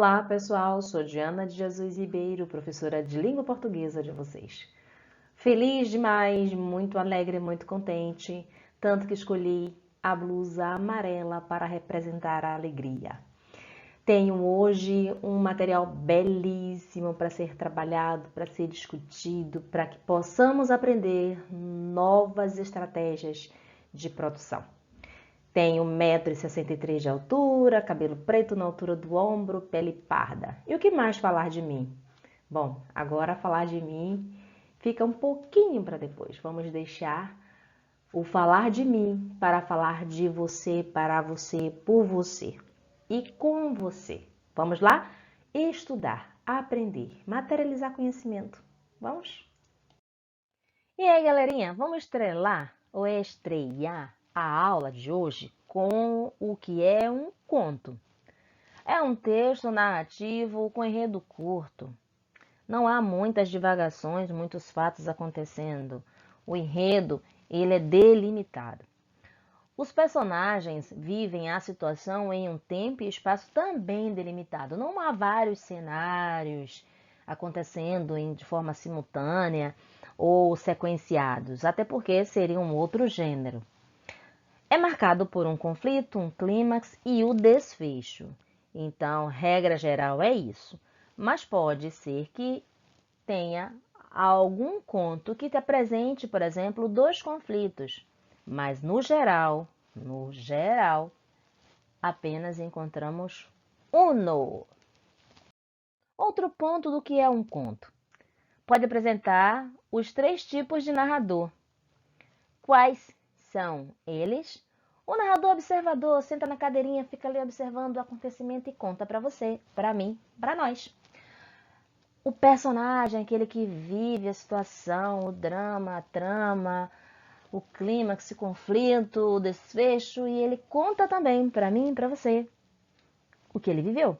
Olá, pessoal. Sou Diana de Jesus Ribeiro, professora de língua portuguesa de vocês. Feliz demais, muito alegre, muito contente, tanto que escolhi a blusa amarela para representar a alegria. Tenho hoje um material belíssimo para ser trabalhado, para ser discutido, para que possamos aprender novas estratégias de produção. Tenho 1,63 m de altura, cabelo preto na altura do ombro, pele parda. E o que mais falar de mim? Bom, agora falar de mim fica um pouquinho para depois. Vamos deixar o falar de mim para falar de você, para você, por você e com você. Vamos lá? Estudar, aprender, materializar conhecimento. Vamos? E aí, galerinha, vamos estrelar ou estrear a aula de hoje com o que é um conto. É um texto narrativo com enredo curto. Não há muitas divagações, muitos fatos acontecendo. O enredo, ele é delimitado. Os personagens vivem a situação em um tempo e espaço também delimitado. Não há vários cenários acontecendo de forma simultânea ou sequenciados, até porque seria um outro gênero. É marcado por um conflito, um clímax e o desfecho. Então, regra geral é isso. Mas pode ser que tenha algum conto que te apresente, por exemplo, dois conflitos. Mas no geral, apenas encontramos uno. Outro ponto do que é um conto. Pode apresentar os 3 tipos de narrador. Quais são eles? O narrador observador senta na cadeirinha, fica ali observando o acontecimento e conta para você, para mim, para nós. O personagem, aquele que vive a situação, o drama, a trama, o clímax, o conflito, o desfecho, e ele conta também para mim e para você o que ele viveu.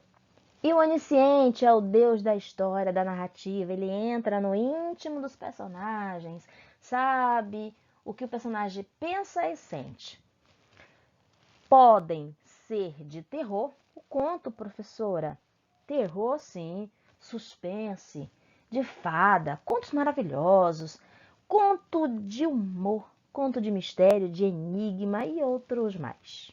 E o onisciente é o Deus da história, da narrativa. Ele entra no íntimo dos personagens, sabe o que o personagem pensa e sente. Podem ser de terror. O conto, professora? Terror, sim. Suspense, de fada, contos maravilhosos, conto de humor, conto de mistério, de enigma e outros mais.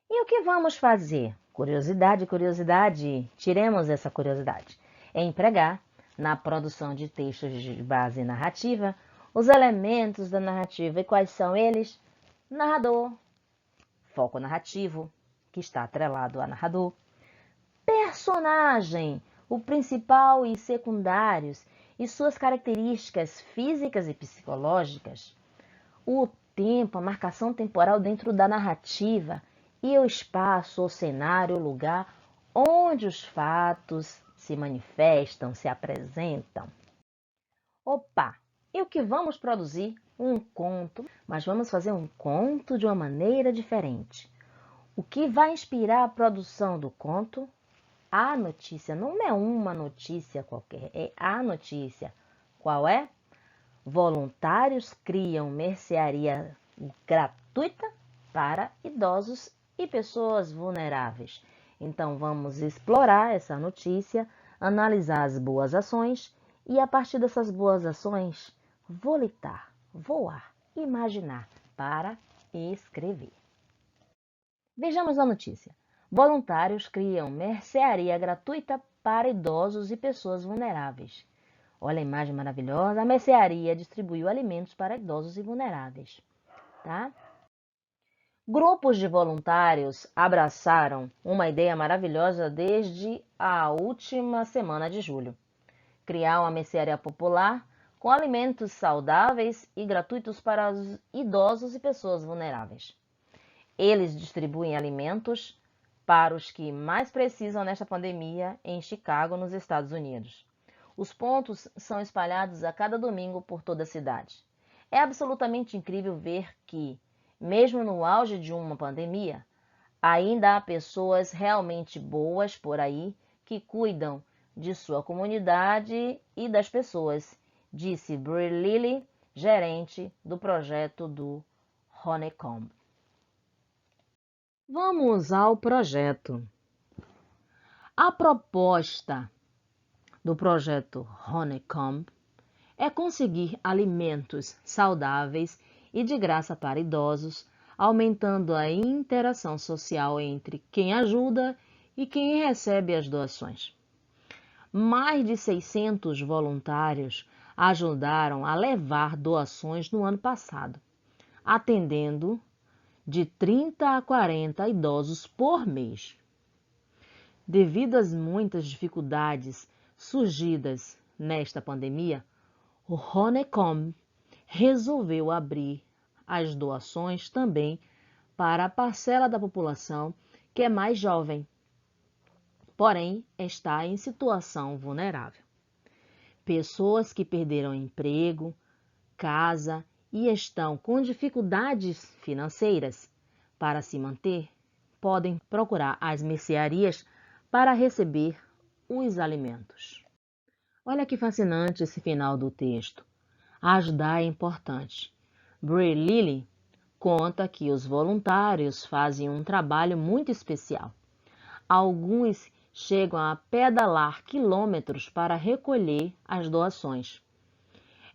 E o que vamos fazer? Curiosidade, curiosidade. Tiremos essa curiosidade. É empregar, na produção de textos de base narrativa, os elementos da narrativa. E quais são eles? Narrador, foco narrativo, que está atrelado a narrador. Personagem, o principal e secundários, e suas características físicas e psicológicas. O tempo, a marcação temporal dentro da narrativa e o espaço, o cenário, o lugar onde os fatos se manifestam, se apresentam. Opa! E o que vamos produzir? Um conto, mas vamos fazer um conto de uma maneira diferente. O que vai inspirar a produção do conto? A notícia, não é uma notícia qualquer, é a notícia. Qual é? Voluntários criam mercearia gratuita para idosos e pessoas vulneráveis. Então, vamos explorar essa notícia, analisar as boas ações e, a partir dessas boas ações, volitar, voar, imaginar para escrever. Vejamos a notícia. Voluntários criam mercearia gratuita para idosos e pessoas vulneráveis. Olha a imagem maravilhosa. A mercearia distribuiu alimentos para idosos e vulneráveis. Tá? Grupos de voluntários abraçaram uma ideia maravilhosa desde a última semana de julho. Criar uma mercearia popular com alimentos saudáveis e gratuitos para os idosos e pessoas vulneráveis. Eles distribuem alimentos para os que mais precisam nesta pandemia em Chicago, nos Estados Unidos. Os pontos são espalhados a cada domingo por toda a cidade. É absolutamente incrível ver que, mesmo no auge de uma pandemia, ainda há pessoas realmente boas por aí que cuidam de sua comunidade e das pessoas, disse Brie Lilly, gerente do projeto do Honeycomb. Vamos ao projeto. A proposta do projeto Honeycomb é conseguir alimentos saudáveis e de graça para idosos, aumentando a interação social entre quem ajuda e quem recebe as doações. Mais de 600 voluntários ajudaram a levar doações no ano passado, atendendo de 30 a 40 idosos por mês. Devido às muitas dificuldades surgidas nesta pandemia, o Honeycomb resolveu abrir as doações também para a parcela da população que é mais jovem, porém está em situação vulnerável. Pessoas que perderam emprego, casa e estão com dificuldades financeiras para se manter, podem procurar as mercearias para receber os alimentos. Olha que fascinante esse final do texto. Ajudar é importante. Brie Lilly conta que os voluntários fazem um trabalho muito especial. Alguns chegam a pedalar quilômetros para recolher as doações.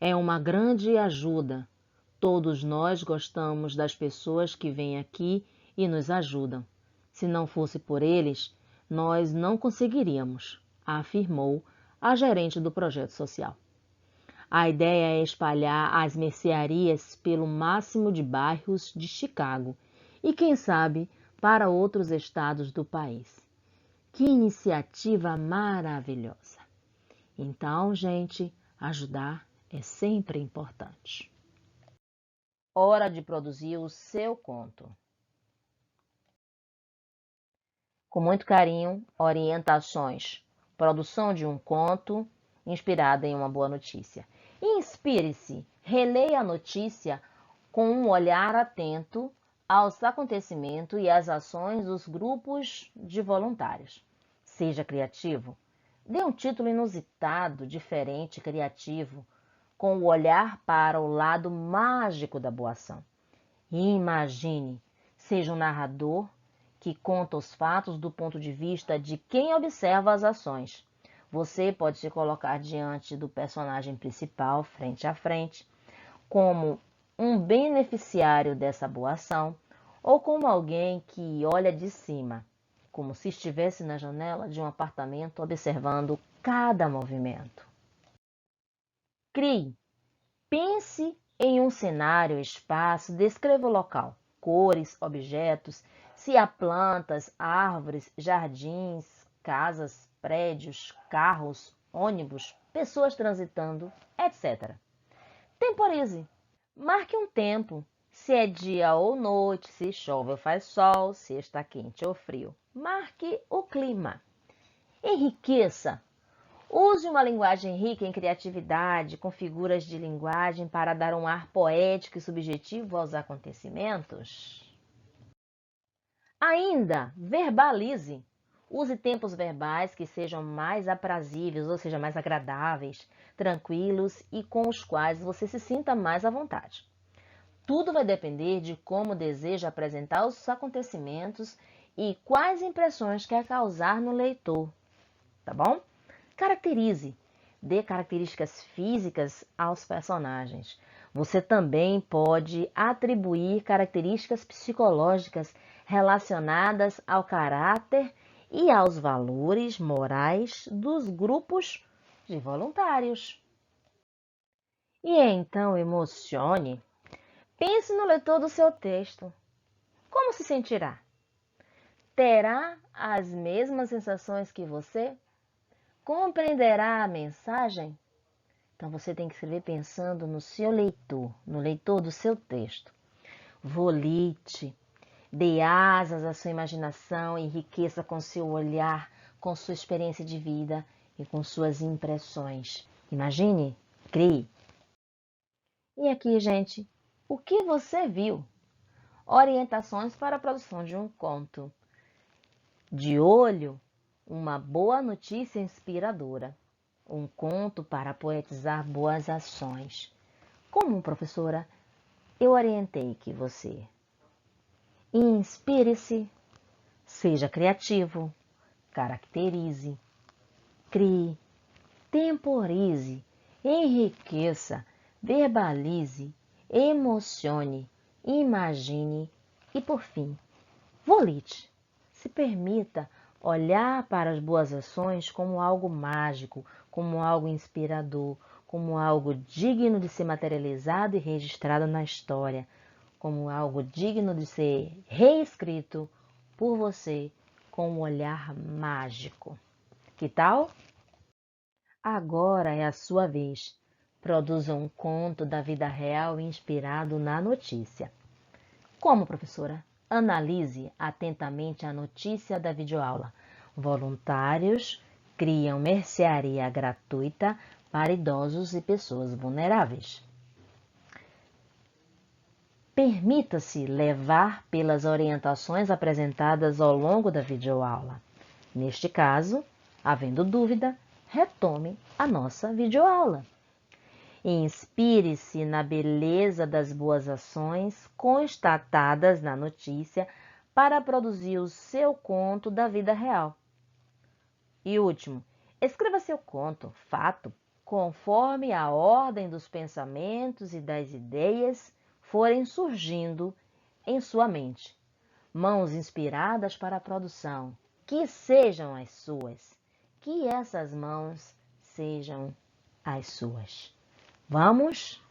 É uma grande ajuda. Todos nós gostamos das pessoas que vêm aqui e nos ajudam. Se não fosse por eles, nós não conseguiríamos, afirmou a gerente do projeto social. A ideia é espalhar as mercearias pelo máximo de bairros de Chicago e, quem sabe, para outros estados do país. Que iniciativa maravilhosa! Então, gente, ajudar é sempre importante. Hora de produzir o seu conto. Com muito carinho, orientações. Produção de um conto inspirado em uma boa notícia. Inspire-se, releia a notícia com um olhar atento aos acontecimentos e às ações dos grupos de voluntários. Seja criativo. Dê um título inusitado, diferente, criativo, com o olhar para o lado mágico da boa ação. Imagine, seja um narrador que conta os fatos do ponto de vista de quem observa as ações. Você pode se colocar diante do personagem principal, frente a frente, como um beneficiário dessa boa ação, ou como alguém que olha de cima, como se estivesse na janela de um apartamento observando cada movimento. Crie. Pense em um cenário, espaço, descreva o local, cores, objetos, se há plantas, árvores, jardins, casas, prédios, carros, ônibus, pessoas transitando, etc. Temporize. Marque um tempo, se é dia ou noite, se chove ou faz sol, se está quente ou frio. Marque o clima. Enriqueça. Use uma linguagem rica em criatividade, com figuras de linguagem para dar um ar poético e subjetivo aos acontecimentos. Ainda, verbalize. Use tempos verbais que sejam mais aprazíveis, ou seja, mais agradáveis, tranquilos e com os quais você se sinta mais à vontade. Tudo vai depender de como deseja apresentar os acontecimentos e quais impressões quer causar no leitor, tá bom? Caracterize. Dê características físicas aos personagens. Você também pode atribuir características psicológicas relacionadas ao caráter e aos valores morais dos grupos de voluntários. E então emocione. Pense no leitor do seu texto. Como se sentirá? Terá as mesmas sensações que você? Compreenderá a mensagem? Então você tem que escrever pensando no seu leitor, no leitor do seu texto. Volite, dê asas à sua imaginação, enriqueça com seu olhar, com sua experiência de vida e com suas impressões. Imagine, crie. E aqui, gente, o que você viu? Orientações para a produção de um conto. De olho, uma boa notícia inspiradora. Um conto para poetizar boas ações. Como professora, eu orientei que você inspire-se, seja criativo, caracterize, crie, temporize, enriqueça, verbalize, emocione, imagine e, por fim, volite. Se permita olhar para as boas ações como algo mágico, como algo inspirador, como algo digno de ser materializado e registrado na história, como algo digno de ser reescrito por você com um olhar mágico. Que tal? Agora é a sua vez. Produza um conto da vida real inspirado na notícia. Como, professora? Analise atentamente a notícia da videoaula. Voluntários criam mercearia gratuita para idosos e pessoas vulneráveis. Permita-se levar pelas orientações apresentadas ao longo da videoaula. Neste caso, havendo dúvida, retome a nossa videoaula. Inspire-se na beleza das boas ações constatadas na notícia para produzir o seu conto da vida real. E último, escreva seu conto, fato, conforme a ordem dos pensamentos e das ideias forem surgindo em sua mente. Mãos inspiradas para a produção, que sejam as suas, que essas mãos sejam as suas. Vamos?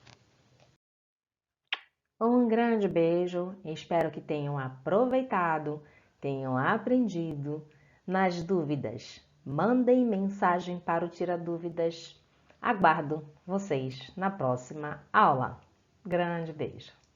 Um grande beijo, espero que tenham aproveitado, tenham aprendido. Nas dúvidas, mandem mensagem para o Tira Dúvidas. Aguardo vocês na próxima aula. Grande beijo!